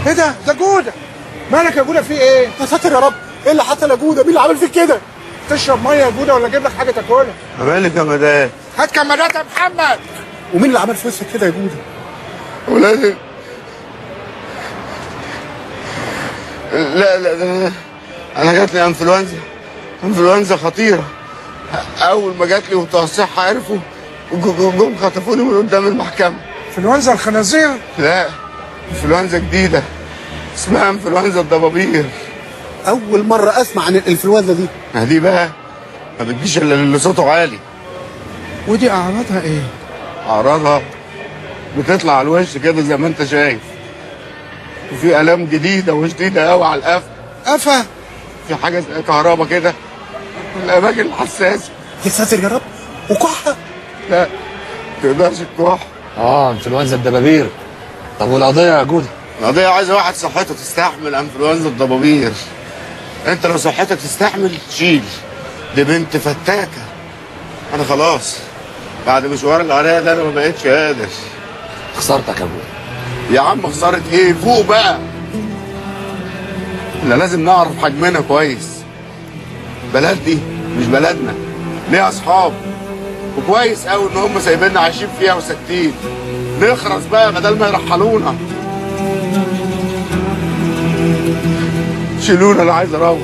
ايه ده جوده. مالك يا جوده، في ايه؟ يا ساتر يا رب، ايه اللي حصل يا جوده؟ مين اللي عمل فيك كده؟ تشرب ميه يا جوده ولا اجيب لك حاجه تاكلها؟ مالك يا مدام؟ هات كمادات يا محمد. ومين اللي عمل في وشك كده يا جوده؟ ولازم. لا انا جات لي انفلونزا خطيره. اول ما جات لي وبتوع الصحه عرفوا جم خطفوني من قدام المحكمه. انفلونزا الخنازير؟ لا، انفلونزا جديده اسمها انفلونزا الضبابير. اول مره اسمع عن الانفلونزا دي. ما دي بقى ما بتجيش الا اللي صوته عالي. ودي اعراضها ايه؟ اعراضها بتطلع على الوش كده زي ما انت شايف، وفي الام جديده وشديده قوي على القفا. قفا؟ في حاجه زي كهرباء كده في الاماكن الحساسه. يا ساتر يا رب. وكحه؟ لا، ما تقدرش تكح. انفلونزا الدبابير. طب والقضيه يا جوده؟ القضيه عايزه واحد صحته تستحمل انفلونزا الضبابير. انت لو صحتك تستحمل شيل، دي بنت فتاكه. انا خلاص بعد مشوار العرايه ده انا ما بقتش قادر. خسارتك يا جوده. يا عم خساره ايه؟ فوق بقى. احنا لازم نعرف حجمنا كويس. بلد دي مش بلدنا، ليها اصحاب، وكويس قوي ان هم سايبيننا عايشين فيها وساكتين. نخرس بقى بدل ما يرحلونا. شيلونا، انا عايز اروح.